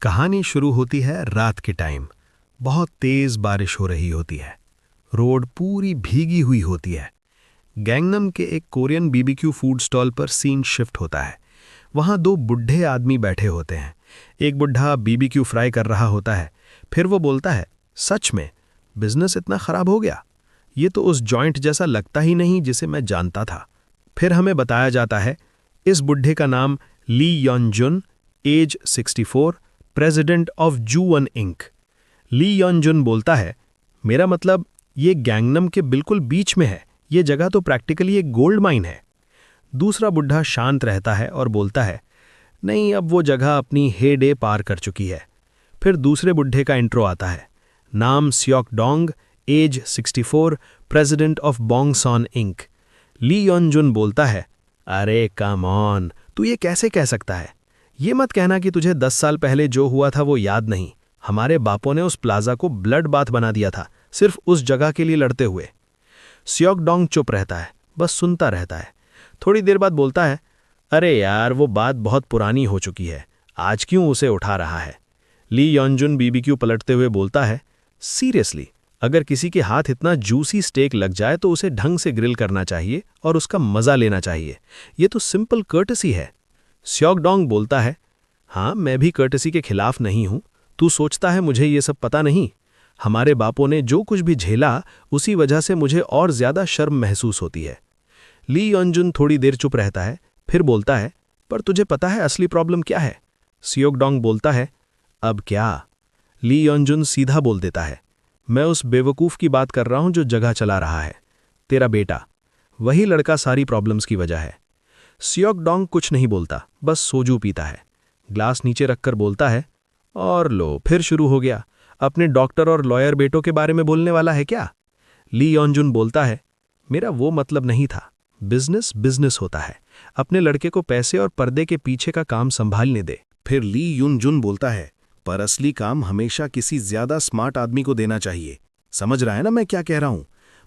कहानी शुरू होती है रात के टाइम। बहुत तेज बारिश हो रही होती है। रोड पूरी भीगी हुई होती है। गैंगनम के एक कोरियन बीबीक्यू फूड स्टॉल पर सीन शिफ्ट होता है। वहां दो बुढ़े आदमी बैठे होते हैं। एक बुढ़ा बीबीक्यू फ्राई कर रहा होता है। फिर वो बोलता है, सच में बिजनेस इतना खराब हो गया? ये तो उस जॉइंट जैसा लगता ही नहीं जिसे मैं जानता था। फिर हमें बताया जाता है, इस बुढ़े का नाम ली योनजुन, as 64, president of जूवन ink. Lee Yeonjun बोलता है, मेरा मतलब ये गैंगनम के बिल्कुल बीच में है। ये जगह तो प्रैक्टिकली एक गोल्ड माइन है। दूसरा बुढ़ा शांत रहता है और बोलता है, नहीं, अब वो जगह अपनी हे डे पार कर चुकी है। फिर दूसरे बुढ़े का इंट्रो आता है। नाम Seok Dong, age 64, president of Bongson Inc. Lee Yeonjun बोलता है, अरे कम ऑन, तू ये कैसे कह सकता है? ये मत कहना कि तुझे 10 साल पहले जो हुआ था वो याद नहीं। हमारे बापों ने उस प्लाजा को ब्लड बाथ बना दिया था, सिर्फ उस जगह के लिए लड़ते हुए। स्योक डोंग चुप रहता है, बस सुनता रहता है। थोड़ी देर बाद बोलता है, अरे यार, वो बात बहुत पुरानी हो चुकी है, आज क्यों उसे उठा रहा है? ली योनजुन बीबीक्यू पलटते हुए बोलता है, सीरियसली, अगर किसी के हाथ इतना जूसी स्टेक लग जाए तो उसे ढंग से ग्रिल करना चाहिए और उसका मजा लेना चाहिए। ये तो सिंपल कर्टसी है। स्योक डोंग बोलता है, हाँ, मैं भी कर्टसी के खिलाफ नहीं हूं। तू सोचता है मुझे ये सब पता नहीं? हमारे बापों ने जो कुछ भी झेला उसी वजह से मुझे और ज्यादा शर्म महसूस होती है। ली योनजुन थोड़ी देर चुप रहता है, फिर बोलता है, पर तुझे पता है असली प्रॉब्लम क्या है? स्योक डोंग बोलता है, अब क्या? ली योनजुन सीधा बोल देता है, मैं उस बेवकूफ की बात कर रहा हूं जो जगह चला रहा है, तेरा बेटा। वही लड़का सारी प्रॉब्लम्स की वजह है। स्योक डोंग कुछ नहीं बोलता, बस सोजू पीता है। ग्लास नीचे रखकर बोलता है, और लो, फिर शुरू हो गया। अपने डॉक्टर और लॉयर बेटों के बारे में बोलने वाला है क्या? ली योनजुन बोलता है, मेरा वो मतलब नहीं था। बिजनेस बिजनेस होता है। अपने लड़के को पैसे और पर्दे के पीछे का काम संभालने दे। फिर ली योनजुन बोलता है, पर असली काम हमेशा किसी ज्यादा स्मार्ट आदमी को देना चाहिए। समझ रहा है ना मैं क्या कह रहा हूं?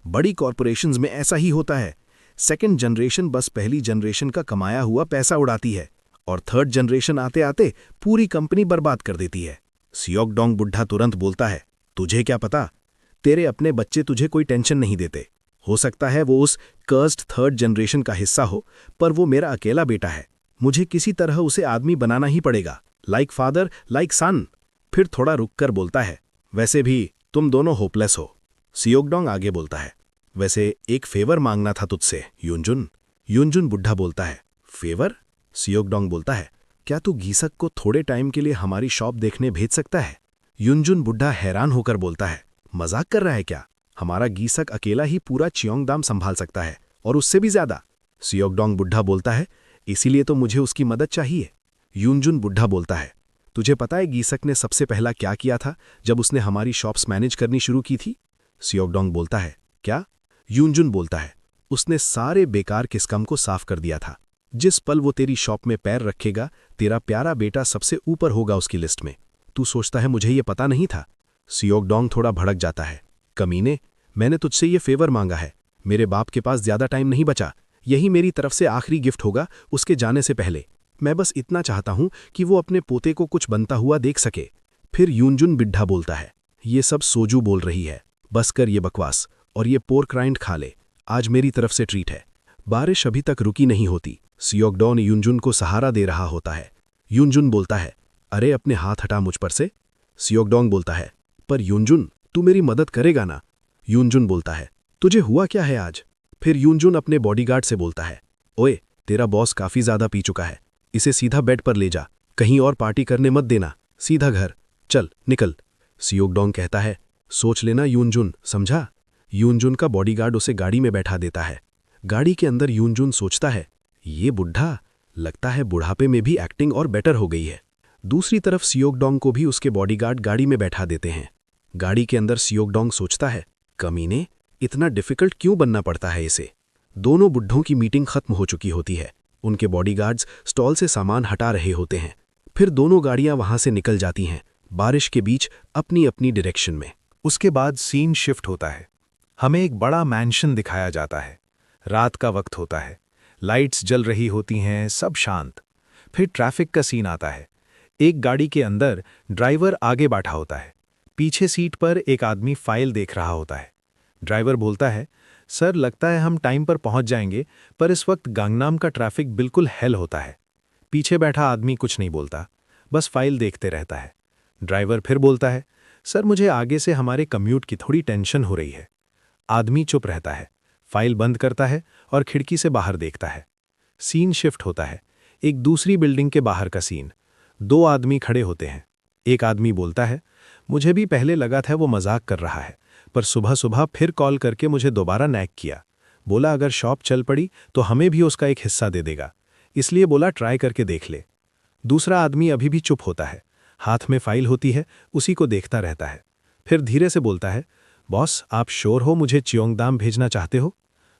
बड़ी कॉरपोरेशंस में ऐसा ही होता है। सेकंड जनरेशन बस पहली जनरेशन का कमाया हुआ पैसा उड़ाती है और थर्ड जनरेशन आते आते पूरी कंपनी बर्बाद कर देती है। स्योक डोंग बुढ़ा तुरंत बोलता है, तुझे क्या पता? तेरे अपने बच्चे तुझे कोई टेंशन नहीं देते। हो सकता है वो उस कर्स्ड थर्ड जनरेशन का हिस्सा हो, पर वो मेरा अकेला बेटा है। मुझे किसी तरह उसे आदमी बनाना ही पड़ेगा, लाइक फादर लाइक सन। फिर थोड़ा रुककर बोलता है, वैसे भी तुम दोनों होपलेस हो। स्योक डोंग आगे बोलता है, वैसे एक फेवर मांगना था तुझसे योनजुन। योनजुन बुढ़ा बोलता है, फेवर? स्योक डोंग बोलता है, क्या तू गीसक को थोड़े टाइम के लिए हमारी शॉप देखने भेज सकता है? योनजुन बुढ़ा हैरान होकर बोलता है, मजाक कर रहा है क्या? हमारा गीसक अकेला ही पूरा चियोंगदाम संभाल सकता है, और उससे भी ज्यादा। स्योक डोंग बुढ़ा बोलता है, इसीलिए तो मुझे उसकी मदद चाहिए। योनजुन बुढ़ा बोलता है, तुझे पता है गीसक ने सबसे पहला क्या किया था जब उसने हमारी शॉप्स मैनेज करनी शुरू की थी? स्योक डोंग बोलता है, क्या? योनजुन बोलता है, उसने सारे बेकार किस्कम को साफ कर दिया था। जिस पल वो तेरी शॉप में पैर रखेगा, तेरा प्यारा बेटा सबसे ऊपर होगा उसकी लिस्ट में। तू सोचता है मुझे ये पता नहीं था? स्योक डोंग थोड़ा भड़क जाता है, कमीने, मैंने तुझसे ये फेवर मांगा है। मेरे बाप के पास ज्यादा टाइम नहीं बचा। यही मेरी तरफ से आखिरी गिफ्ट होगा उसके जाने से पहले। मैं बस इतना चाहता हूं कि वो अपने पोते को कुछ बनता हुआ देख सके। फिर योनजुन बुढ़ा बोलता है, ये सब सोजू बोल रही है, बस कर ये बकवास और ये पोर्क राइंड खा ले। आज मेरी तरफ से ट्रीट है। बारिश अभी तक रुकी नहीं होती। स्योक डोंग योनजुन को सहारा दे रहा होता है। योनजुन बोलता है, अरे अपने हाथ हटा मुझ पर से। स्योक डोंग बोलता है, पर योनजुन, तू मेरी मदद करेगा ना? योनजुन बोलता है, तुझे हुआ क्या है आज? फिर योनजुन अपने बॉडीगार्ड से बोलता है, ओए, तेरा बॉस काफी ज्यादा पी चुका है, इसे सीधा बेड पर ले जा, कहीं और पार्टी करने मत देना, सीधा घर चल, निकल। स्योक डोंग कहता है, सोच लेना योनजुन, समझा? योनजुन का बॉडीगार्ड उसे गाड़ी में बैठा देता है। गाड़ी के अंदर योनजुन सोचता है, ये बुढ़ा, लगता है बुढ़ापे में भी एक्टिंग और बेटर हो गई है। दूसरी तरफ स्योक डोंग को भी उसके बॉडीगार्ड गाड़ी में बैठा देते हैं। गाड़ी के अंदर स्योक डोंग सोचता है, कमीने, इतना डिफिकल्ट क्यों बनना पड़ता है इसे? दोनों बुढ़ों की मीटिंग खत्म हो चुकी होती है। उनके बॉडीगार्ड्स स्टॉल से सामान हटा रहे होते हैं। फिर दोनों गाड़ियां वहां से निकल जाती हैं, बारिश के बीच अपनी अपनी डायरेक्शन में। उसके बाद सीन शिफ्ट होता है। हमें एक बड़ा मैंशन दिखाया जाता है। रात का वक्त होता है, लाइट्स जल रही होती हैं, सब शांत। फिर ट्रैफिक का सीन आता है। एक गाड़ी के अंदर ड्राइवर आगे बैठा होता है। पीछे सीट पर एक आदमी फाइल देख रहा होता है। ड्राइवर बोलता है, सर लगता है हम टाइम पर पहुंच जाएंगे, पर इस वक्त गांगनाम का ट्रैफिक बिल्कुल हेल होता है। पीछे बैठा आदमी कुछ नहीं बोलता, बस फाइल देखते रहता है। ड्राइवर फिर बोलता है, सर मुझे आगे से हमारे कम्यूट की थोड़ी टेंशन हो रही है। आदमी चुप रहता है, फाइल बंद करता है और खिड़की से बाहर देखता है। सीन शिफ्ट होता है, एक दूसरी बिल्डिंग के बाहर का सीन। 2 आदमी खड़े होते हैं। एक आदमी बोलता है, मुझे भी पहले लगा था वो मजाक कर रहा है, पर सुबह सुबह फिर कॉल करके मुझे दोबारा नैक किया। बोला अगर शॉप चल पड़ी तो हमें भी उसका एक हिस्सा दे देगा, इसलिए बोला ट्राई करके देख ले। दूसरा आदमी अभी भी चुप होता है, हाथ में फाइल होती है, उसी को देखता रहता है। फिर धीरे से बोलता है, बॉस आप श्योर हो मुझे चियोंगदाम भेजना चाहते हो?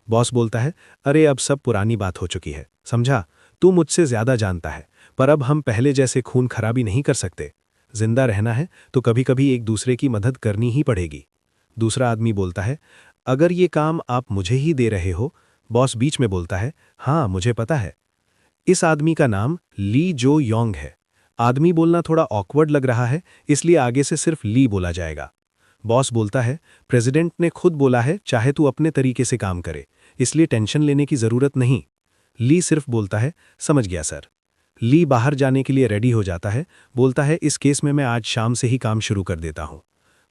बॉस बोलता है, अरे अब सब पुरानी बात हो चुकी है, समझा? तू मुझसे ज्यादा जानता है, पर अब हम पहले जैसे खून खराबी नहीं कर सकते। जिंदा रहना है तो कभी कभी एक दूसरे की मदद करनी ही पड़ेगी। दूसरा आदमी बोलता है, अगर ये काम आप मुझे ही दे रहे हो? बॉस बीच में बोलता है, हाँ मुझे पता है। इस आदमी का नाम ली जो योंग है। आदमी बोलना थोड़ा ऑकवर्ड लग रहा है, इसलिए आगे से सिर्फ ली बोला जाएगा। बॉस बोलता है, प्रेसिडेंट ने खुद बोला है चाहे तू अपने तरीके से काम करे, इसलिए टेंशन लेने की जरूरत नहीं। ली सिर्फ बोलता है, समझ गया सर। ली बाहर जाने के लिए रेडी हो जाता है, बोलता है इस केस में मैं आज शाम से ही काम शुरू कर देता हूं।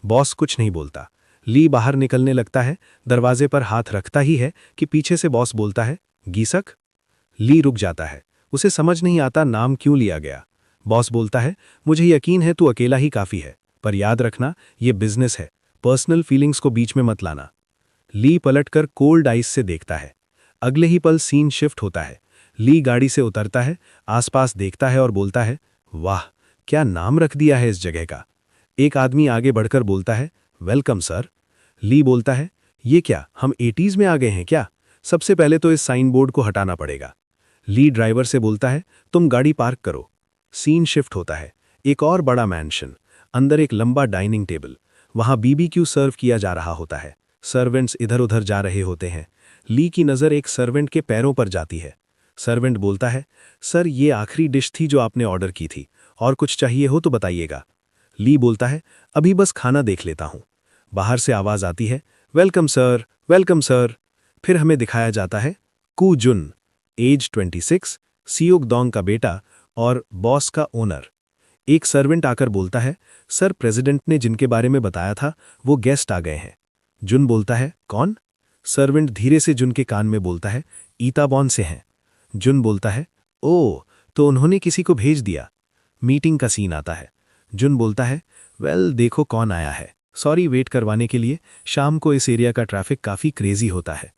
बॉस कुछ नहीं बोलता। ली बाहर निकलने लगता है, दरवाजे पर हाथ रखता ही है कि पीछे से बॉस बोलता है, गीसक। ली रुक जाता है, उसे समझ नहीं आता नाम क्यों लिया गया। बॉस बोलता है, मुझे यकीन है तू अकेला ही काफी है, पर याद रखना ये बिजनेस है, पर्सनल फीलिंग्स को बीच में मत लाना। ली पलटकर कोल्ड आइस से देखता है। अगले ही पल सीन शिफ्ट होता है। ली गाड़ी से उतरता है, आसपास देखता है और बोलता है, वाह क्या नाम रख दिया है इस जगह का। एक आदमी आगे बढ़कर बोलता है, वेलकम सर। ली बोलता है, ये क्या हम 80s में आ गए हैं क्या? सबसे पहले तो इस साइन बोर्ड को हटाना पड़ेगा। ली ड्राइवर से बोलता है, तुम गाड़ी पार्क करो। सीन शिफ्ट होता है, एक और बड़ा मैंशन। अंदर एक लंबा डाइनिंग टेबल, वहां बीबीक्यू सर्व किया जा रहा होता है। सर्वेंट्स इधर उधर जा रहे होते हैं। ली की नज़र एक सर्वेंट के पैरों पर जाती है। सर्वेंट बोलता है, सर ये आखिरी डिश थी जो आपने ऑर्डर की थी, और कुछ चाहिए हो तो बताइएगा। ली बोलता है, अभी बस खाना देख लेता हूं। बाहर से आवाज आती है, वेलकम सर, वेलकम सर। फिर हमें दिखाया जाता है कू जुन, एज 26, सियोगदोंग का बेटा और बॉस का ओनर। एक सर्वेंट आकर बोलता है, सर प्रेसिडेंट ने जिनके बारे में बताया था वो गेस्ट आ गए हैं। जुन बोलता है, कौन? सर्वेंट धीरे से जुन के कान में बोलता है, ईताबॉन से हैं। जुन बोलता है, ओह तो उन्होंने किसी को भेज दिया। मीटिंग का सीन आता है। जुन बोलता है, वेल देखो कौन आया है, सॉरी वेट करवाने के लिए, शाम को इस एरिया का ट्रैफिक काफ़ी क्रेजी होता है।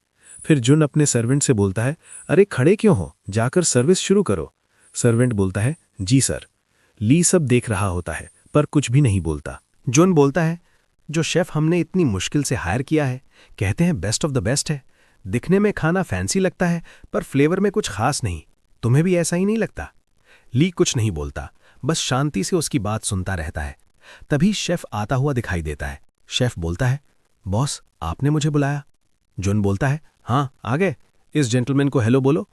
फिर जुन अपने सर्वेंट से बोलता है, अरे खड़े क्यों हो, जाकर सर्विस शुरू करो। सर्वेंट बोलता है, जी सर। ली सब देख रहा होता है पर कुछ भी नहीं बोलता। जुन बोलता है, जो शेफ हमने इतनी मुश्किल से हायर किया है, कहते हैं बेस्ट ऑफ द बेस्ट है। दिखने में खाना फैंसी लगता है पर फ्लेवर में कुछ खास नहीं। तुम्हें भी ऐसा ही नहीं लगता? ली कुछ नहीं बोलता, बस शांति से उसकी बात सुनता रहता है। तभी शेफ आता हुआ दिखाई देता है। शेफ बोलता है, बॉस आपने मुझे बुलाया? जुन बोलता है, हाँ आ गए, इस जेंटलमैन को हेलो बोलो।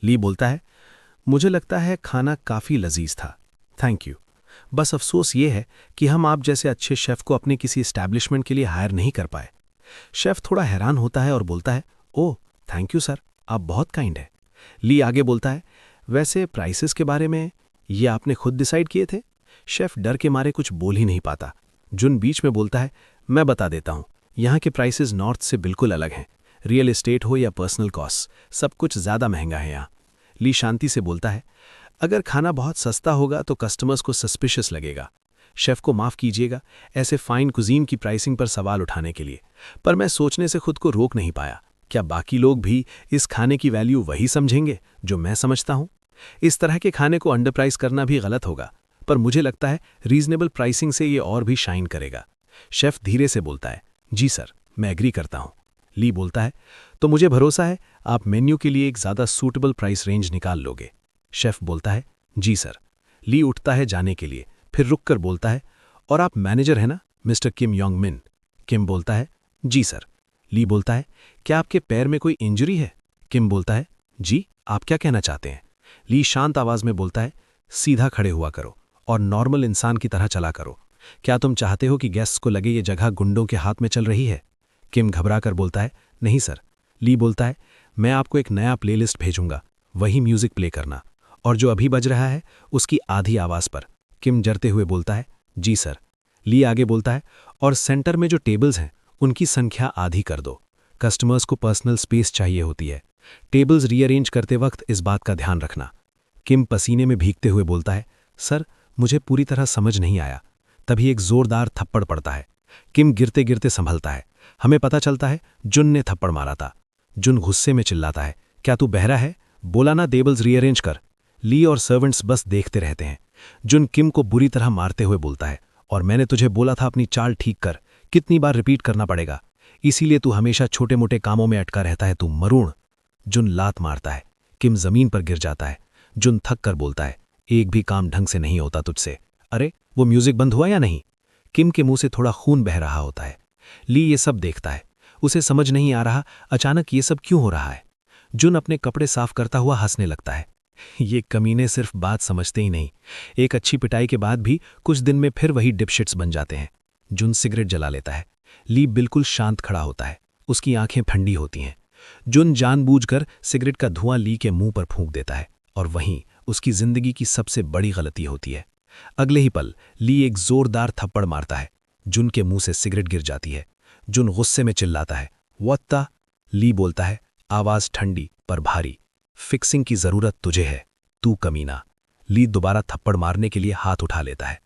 ली बोलता है, मुझे लगता है खाना काफ़ी लजीज था, थैंक यू। बस अफसोस ये है कि हम आप जैसे अच्छे शेफ को अपने किसी एस्टैब्लिशमेंट के लिए हायर नहीं कर पाए। शेफ थोड़ा हैरान होता है और बोलता है, ओह थैंक यू सर, आप बहुत काइंड है। ली आगे बोलता है, वैसे प्राइसेस के बारे में ये आपने खुद डिसाइड किए थे? शेफ डर के मारे कुछ बोल ही नहीं पाता। जुन बीच में बोलता है, मैं बता देता हूँ, यहाँ के प्राइसेस नॉर्थ से बिल्कुल अलग हैं। रियल एस्टेट हो या पर्सनल कॉस्ट, सब कुछ ज़्यादा महंगा है यहाँ। ली शांति से बोलता है, अगर खाना बहुत सस्ता होगा तो कस्टमर्स को सस्पिशियस लगेगा। शेफ को माफ़ कीजिएगा ऐसे फाइन कुजीन की प्राइसिंग पर सवाल उठाने के लिए, पर मैं सोचने से खुद को रोक नहीं पाया, क्या बाकी लोग भी इस खाने की वैल्यू वही समझेंगे जो मैं समझता हूँ? इस तरह के खाने को अंडर प्राइस करना भी गलत होगा, पर मुझे लगता है रीजनेबल प्राइसिंग से ये और भी शाइन करेगा। शेफ धीरे से बोलता है, जी सर मैं एग्री करता हूँ। ली बोलता है, तो मुझे भरोसा है आप मेन्यू के लिए एक ज़्यादा सूटेबल प्राइस रेंज निकाल लोगे। शेफ बोलता है, जी सर। ली उठता है जाने के लिए, फिर रुककर बोलता है, और आप मैनेजर हैं ना मिस्टर किम योंग मिन? किम बोलता है, जी सर। ली बोलता है, क्या आपके पैर में कोई इंजरी है? किम बोलता है, जी आप क्या कहना चाहते हैं? ली शांत आवाज में बोलता है, सीधा खड़े हुआ करो और नॉर्मल इंसान की तरह चला करो। क्या तुम चाहते हो कि गेस्ट्स को लगे ये जगह गुंडों के हाथ में चल रही है? किम घबराकर बोलता है, नहीं सर। ली बोलता है, मैं आपको एक नया प्लेलिस्ट भेजूंगा, वही म्यूजिक प्ले करना, और जो अभी बज रहा है उसकी आधी आवाज़ पर। किम जरते हुए बोलता है, जी सर। ली आगे बोलता है, और सेंटर में जो टेबल्स हैं उनकी संख्या आधी कर दो। कस्टमर्स को पर्सनल स्पेस चाहिए होती है। टेबल्स रीअरेंज करते वक्त इस बात का ध्यान रखना। किम पसीने में भीगते हुए बोलता है, सर मुझे पूरी तरह समझ नहीं आया। तभी एक जोरदार थप्पड़ पड़ता है। किम गिरते गिरते संभलता है। हमें पता चलता है जुन ने थप्पड़ मारा था। जुन गुस्से में चिल्लाता है, क्या तू बहरा है? बोला ना टेबल्स रीअरेंज कर। ली और सर्वेंट्स बस देखते रहते हैं। जुन किम को बुरी तरह मारते हुए बोलता है, और मैंने तुझे बोला था अपनी चाल ठीक कर, कितनी बार रिपीट करना पड़ेगा? इसीलिए तू हमेशा छोटे मोटे कामों में अटका रहता है, तू मरूण। जुन लात मारता है। किम जमीन पर गिर जाता है। जुन थक कर बोलता है, एक भी काम ढंग से नहीं होता तुझसे। अरे वो म्यूजिक बंद हुआ या नहीं? किम के मुंह से थोड़ा खून बह रहा होता है। ली ये सब देखता है। उसे समझ नहीं आ रहा अचानक ये सब क्यों हो रहा है। जुन अपने कपड़े साफ करता हुआ हंसने लगता है। ये कमीने सिर्फ बात समझते ही नहीं, एक अच्छी पिटाई के बाद भी कुछ दिन में फिर वही डिपशिट्स बन जाते हैं। जुन सिगरेट जला लेता है। ली बिल्कुल शांत खड़ा होता है। उसकी आंखें ठंडी होती हैं। जुन जानबूझकर सिगरेट का धुआं ली के मुंह पर फूंक देता है, और वहीं उसकी जिंदगी की सबसे बड़ी गलती होती है। अगले ही पल ली एक जोरदार थप्पड़ मारता है। जुन के मुंह से सिगरेट गिर जाती है। जुन गुस्से में चिल्लाता है, व्हाट? ली बोलता है, आवाज ठंडी पर भारी, फिक्सिंग की जरूरत तुझे है, तू कमीना। ली दोबारा थप्पड़ मारने के लिए हाथ उठा लेता है।